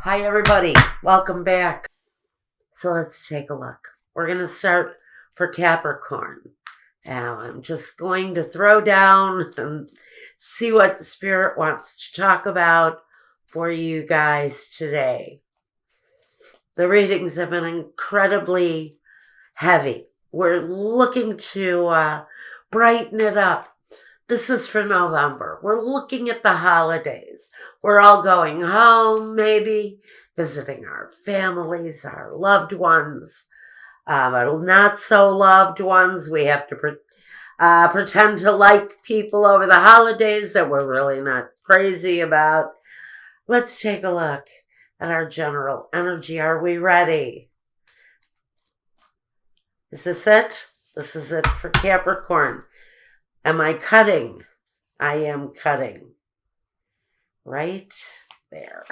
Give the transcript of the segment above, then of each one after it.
Hi, everybody. Welcome back. So let's take a look. We're going to start for Capricorn. Now, I'm just going to throw down and see what the Spirit wants to talk about for you guys today. The readings have been incredibly heavy. We're looking to brighten it up. This is for November. We're looking at the holidays. We're all going home, maybe, visiting our families, our loved ones, not so loved ones. We have to pretend to like people over the holidays that we're really not crazy about. Let's take a look at our general energy. Are we ready? Is this it? This is it for Capricorn. Am I cutting? I am cutting. Right there.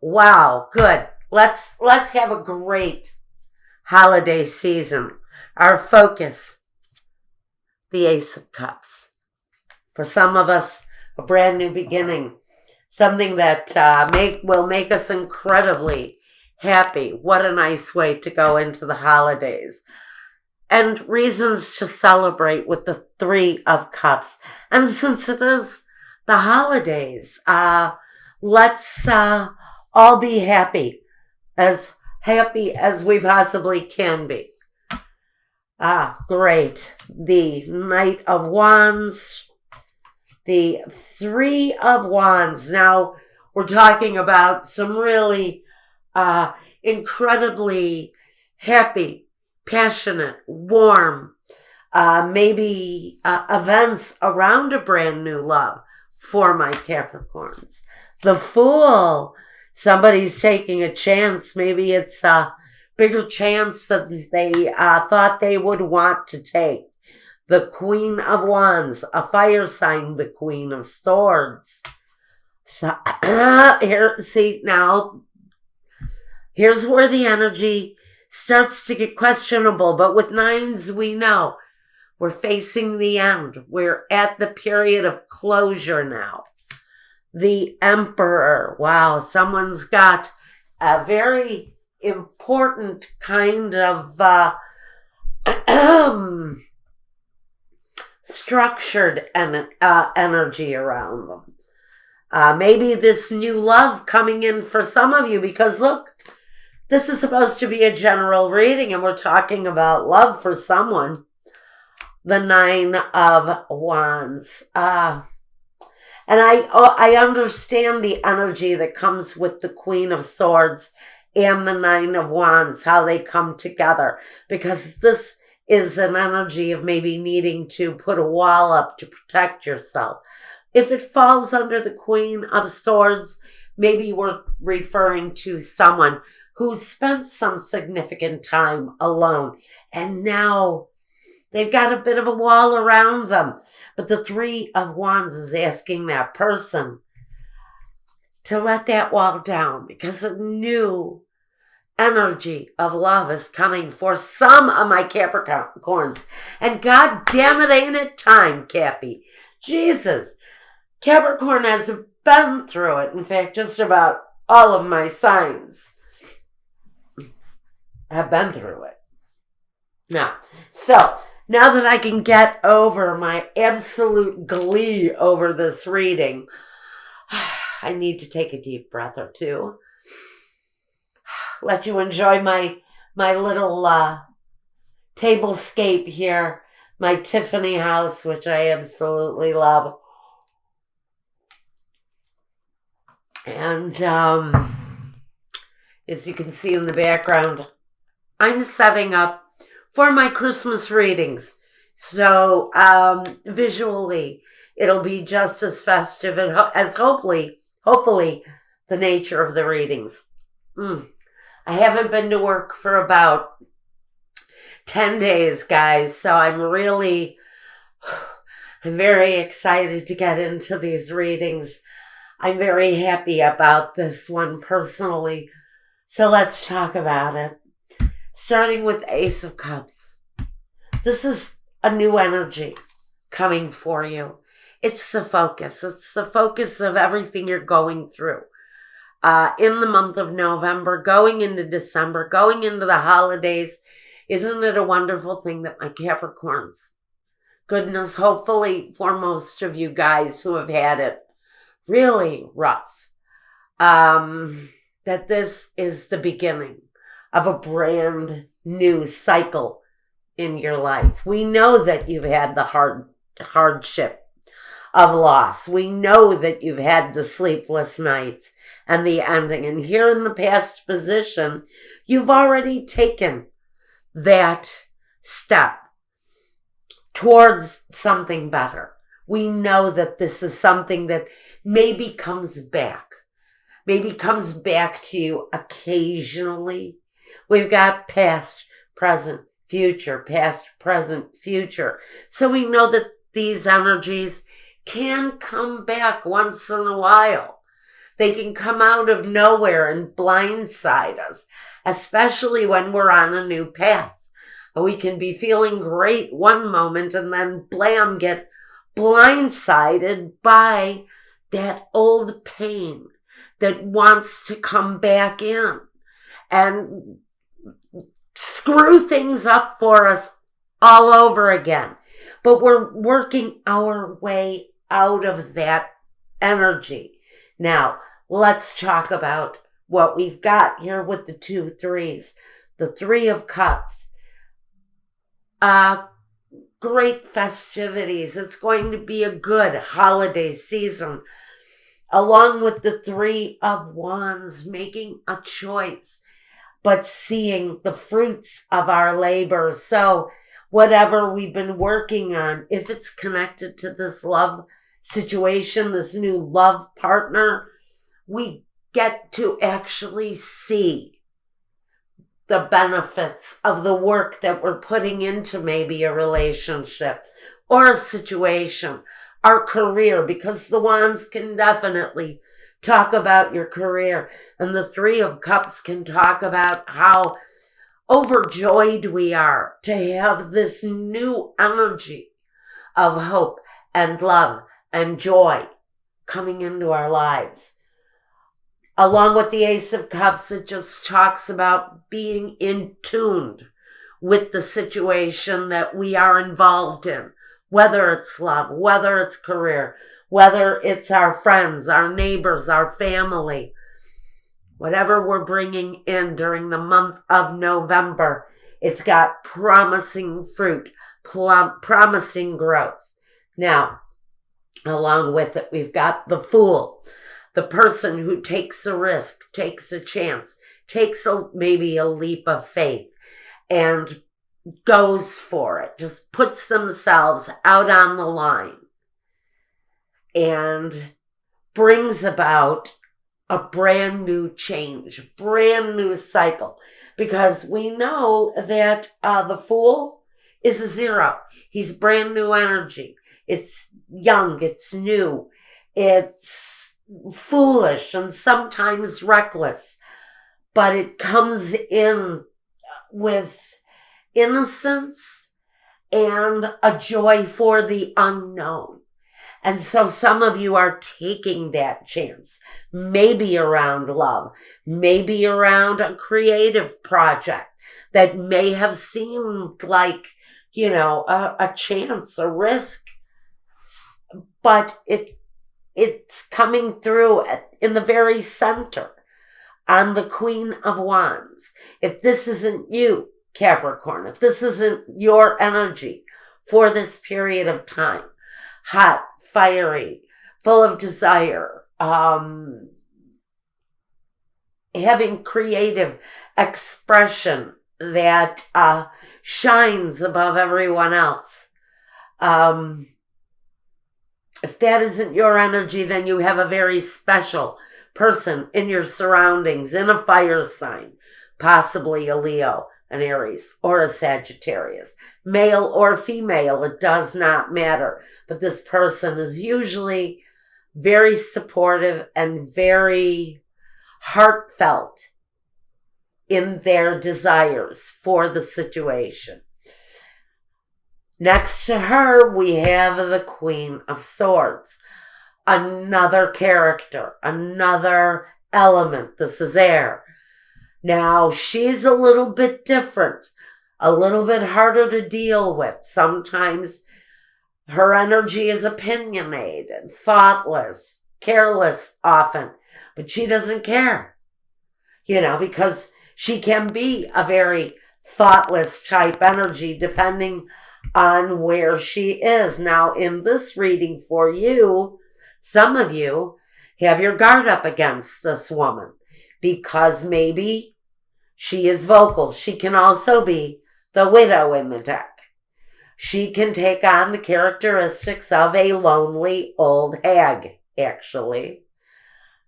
Wow, good. Let's have a great holiday season. Our focus, the Ace of Cups. For some of us, a brand new beginning. Something that will make us incredibly happy. What a nice way to go into the holidays. And reasons to celebrate with the Three of Cups. And since it is the holidays, let's all be happy as we possibly can be. Great. The Knight of Wands, the Three of Wands. Now, we're talking about some really incredibly happy, passionate, warm, maybe events around a brand new love for my Capricorns. The Fool, somebody's taking a chance. Maybe it's a bigger chance than they thought they would want to take. The Queen of Wands, a fire sign, the Queen of Swords. So here's where the energy starts to get questionable, but with nines, we know we're facing the end. We're at the period of closure now. The Emperor. Wow, someone's got a very important kind of structured energy around them. Maybe this new love coming in for some of you, because look, this is supposed to be a general reading, and we're talking about love for someone. The Nine of Wands. And I understand the energy that comes with the Queen of Swords and the Nine of Wands, how they come together. Because this is an energy of maybe needing to put a wall up to protect yourself. If it falls under the Queen of Swords, maybe we're referring to someone who's spent some significant time alone, and now they've got a bit of a wall around them. But the Three of Wands is asking that person to let that wall down, because a new energy of love is coming for some of my Capricorns. And God damn it, ain't it time, Cappy? Jesus. Capricorn has been through it. In fact, just about all of my signs have been through it. Now that I can get over my absolute glee over this reading, I need to take a deep breath or two. Let you enjoy my little tablescape here, my Tiffany house, which I absolutely love. And as you can see in the background, I'm setting up for my Christmas readings. So visually, it'll be just as festive as hopefully the nature of the readings. I haven't been to work for about 10 days, guys, so I'm very excited to get into these readings. I'm very happy about this one personally. So let's talk about it. Starting with Ace of Cups. This is a new energy coming for you. It's the focus. It's the focus of everything you're going through. in the month of November, going into December, going into the holidays. Isn't it a wonderful thing that my Capricorns, goodness, hopefully for most of you guys who have had it really rough, that this is the beginning of a brand new cycle in your life. We know that you've had the hardship of loss. We know that you've had the sleepless nights and the ending. And here in the past position, you've already taken that step towards something better. We know that this is something that maybe comes back to you occasionally. We've got past, present, future, past, present, future. So we know that these energies can come back once in a while. They can come out of nowhere and blindside us, especially when we're on a new path. We can be feeling great one moment and then blam, get blindsided by that old pain that wants to come back in and screw things up for us all over again. But we're working our way out of that energy. Now, let's talk about what we've got here with the 2 3s. The 3 of Cups. Great festivities. It's going to be a good holiday season. Along with the 3 of Wands, making a choice, but seeing the fruits of our labor. So whatever we've been working on, if it's connected to this love situation, this new love partner, we get to actually see the benefits of the work that we're putting into maybe a relationship or a situation, our career, because the Wands can definitely talk about your career, and the 3 of Cups can talk about how overjoyed we are to have this new energy of hope and love and joy coming into our lives. Along with the Ace of Cups, it just talks about being in tune with the situation that we are involved in, whether it's love, whether it's career, whether it's our friends, our neighbors, our family, whatever we're bringing in during the month of November. It's got promising fruit, promising growth. Now, along with it, we've got the Fool. The person who takes a risk, takes a chance, takes maybe a leap of faith and goes for it, just puts themselves out on the line and brings about a brand new change, brand new cycle. Because we know that the Fool is a 0. He's brand new energy. It's young, it's new, it's foolish and sometimes reckless, but it comes in with innocence and a joy for the unknown. And so some of you are taking that chance, maybe around love, maybe around a creative project that may have seemed like, a chance, a risk, but it's coming through in the very center on the Queen of Wands. If this isn't you, Capricorn, if this isn't your energy for this period of time, hot, fiery, full of desire, having creative expression that shines above everyone else. If that isn't your energy, then you have a very special person in your surroundings, in a fire sign, possibly a Leo, an Aries, or a Sagittarius. Male or female, it does not matter. But this person is usually very supportive and very heartfelt in their desires for the situation. Next to her, we have the Queen of Swords. Another character, another element. This is air. Now, she's a little bit different, a little bit harder to deal with. Sometimes her energy is opinionated, thoughtless, careless often, but she doesn't care, because she can be a very thoughtless type energy depending on where she is. Now, in this reading for you, some of you have your guard up against this woman because maybe she is vocal. She can also be the widow in the deck. She can take on the characteristics of a lonely old hag, actually,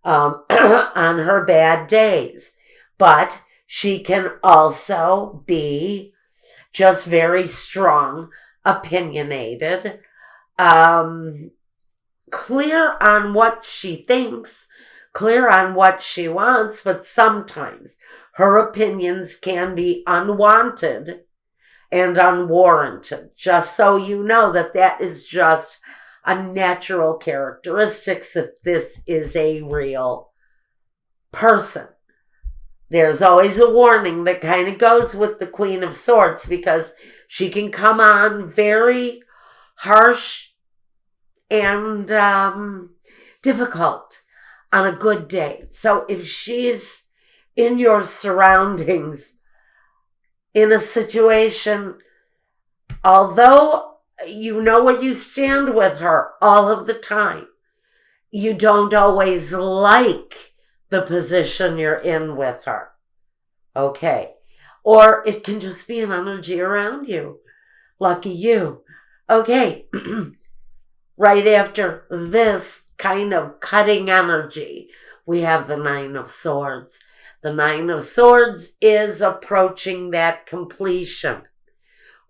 on her bad days. But she can also be just very strong, opinionated, clear on what she thinks, clear on what she wants, but sometimes her opinions can be unwanted and unwarranted. Just so you know that is just a natural characteristics if this is a real person. There's always a warning that kind of goes with the Queen of Swords because she can come on very harsh and difficult on a good day. So if she's in your surroundings in a situation, although you know where you stand with her all of the time, you don't always like the position you're in with her. Okay. Or it can just be an energy around you. Lucky you. Okay. Right after this kind of cutting energy, we have the Nine of Swords. The Nine of Swords is approaching that completion.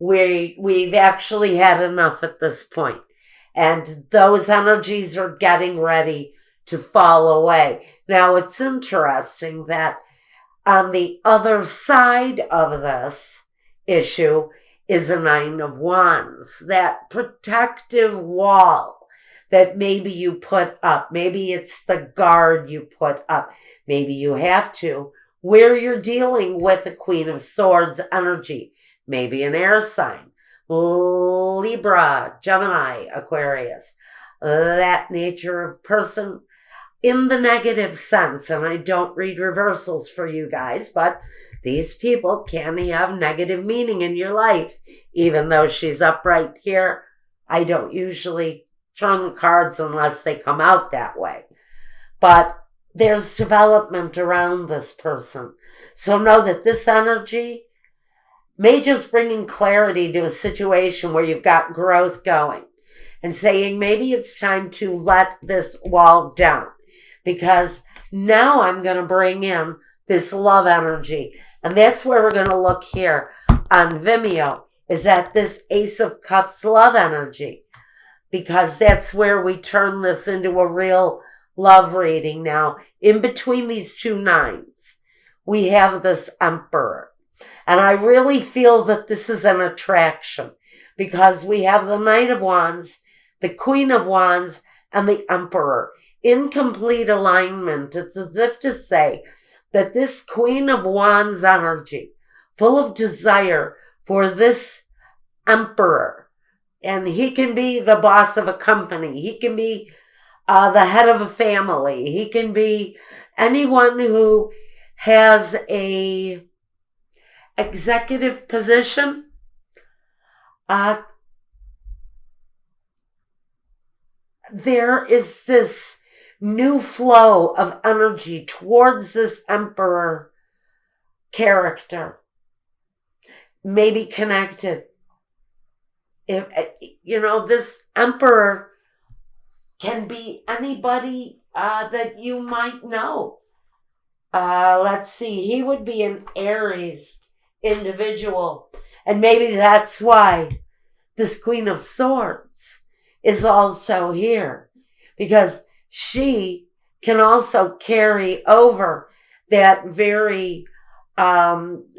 We've actually had enough at this point. And those energies are getting ready to fall away. Now, it's interesting that on the other side of this issue is a Nine of Wands, that protective wall that maybe you put up. Maybe it's the guard you put up. Maybe you have to, where you're dealing with the Queen of Swords energy. Maybe an air sign, Libra, Gemini, Aquarius, that nature of person in the negative sense. And I don't read reversals for you guys, but these people can have negative meaning in your life. Even though she's upright here, I don't usually turn the cards unless they come out that way. But there's development around this person. So know that this energy may just bring in clarity to a situation where you've got growth going and saying maybe it's time to let this wall down because now I'm going to bring in this love energy. And that's where we're going to look here on Vimeo, is at this Ace of Cups love energy, because that's where we turn this into a real love reading. Now, in between these two nines, we have this Emperor. And I really feel that this is an attraction because we have the Knight of Wands, the Queen of Wands, and the Emperor in complete alignment. It's as if to say that this Queen of Wands energy, full of desire for this Emperor, and he can be the boss of a company, he can be the head of a family, he can be anyone who has a executive position, there is this new flow of energy towards this Emperor character, maybe connected. If this Emperor can be anybody that you might know. Let's see, he would be an Aries individual. And maybe that's why this Queen of Swords is also here, because she can also carry over that very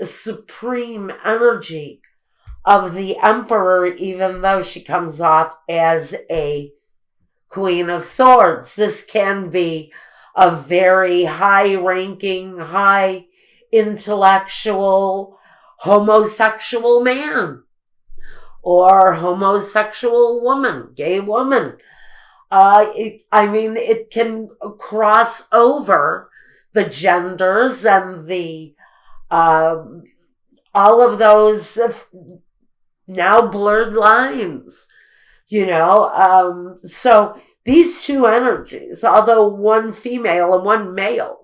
supreme energy of the Emperor, even though she comes off as a Queen of Swords. This can be a very high-ranking, high intellectual homosexual man or homosexual woman, gay woman. It can cross over the genders and the all of those now blurred lines, so these two energies, although one female and one male,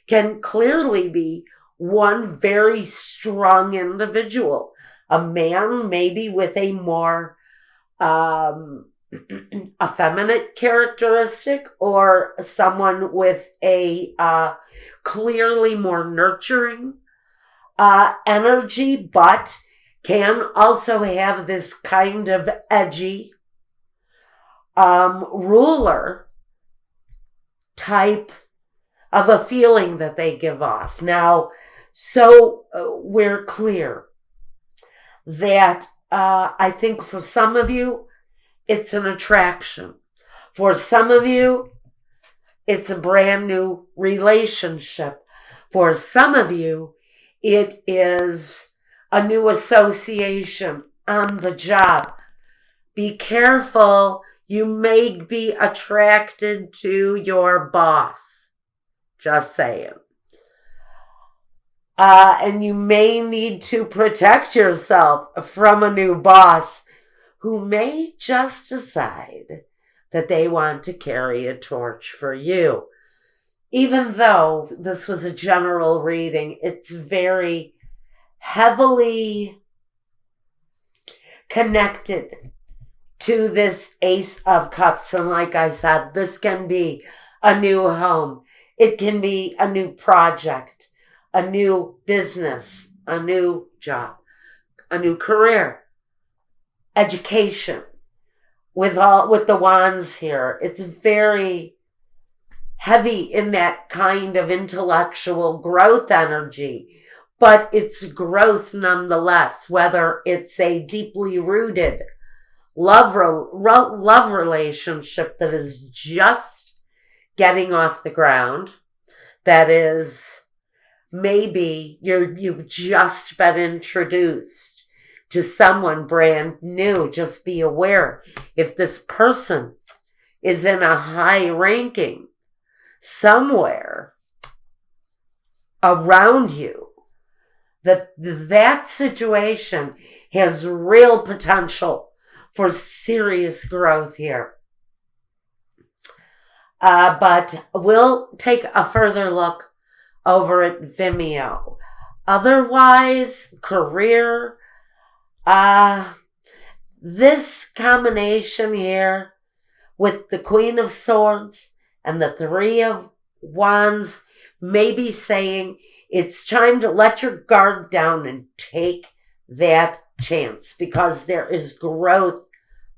can clearly be one very strong individual. A man maybe with a more effeminate characteristic, or someone with a clearly more nurturing energy, but can also have this kind of edgy ruler type of a feeling that they give off. Now, so we're clear that I think for some of you, it's an attraction. For some of you, it's a brand new relationship. For some of you, it is a new association on the job. Be careful. You may be attracted to your boss. Just saying. And you may need to protect yourself from a new boss who may just decide that they want to carry a torch for you. Even though this was a general reading, it's very heavily connected to this Ace of Cups. And like I said, this can be a new home. It can be a new project, a new business, a new job, a new career, education. With the wands here, it's very heavy in that kind of intellectual growth energy, but it's growth nonetheless, whether it's a deeply rooted love relationship that is just getting off the ground, that is maybe you've just been introduced to someone brand new. Just be aware, if this person is in a high ranking somewhere around you, that situation has real potential for serious growth here. But we'll take a further look over at Vimeo. Otherwise, career, this combination here with the Queen of Swords and the Three of Wands may be saying it's time to let your guard down and take that chance, because there is growth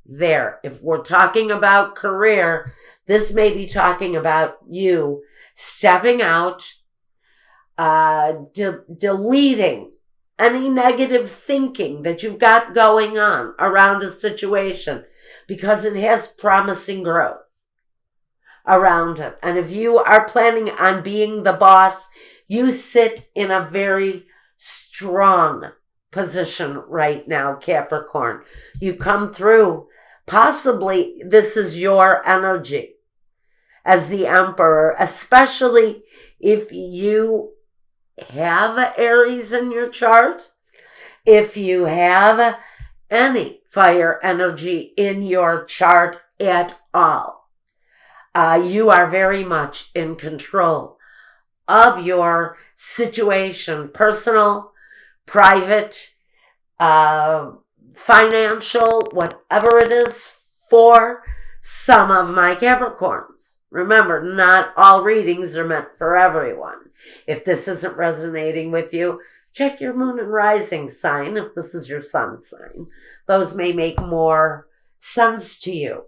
there. If we're talking about career, this may be talking about you stepping out, deleting any negative thinking that you've got going on around a situation, because it has promising growth around it. And if you are planning on being the boss, you sit in a very strong position right now, Capricorn. You come through. Possibly this is your energy as the Emperor, especially if you have Aries in your chart, if you have any fire energy in your chart at all. You are very much in control of your situation, personal, private, financial, whatever it is, for some of my Capricorns. Remember, not all readings are meant for everyone. If this isn't resonating with you, check your moon and rising sign if this is your sun sign. Those may make more sense to you.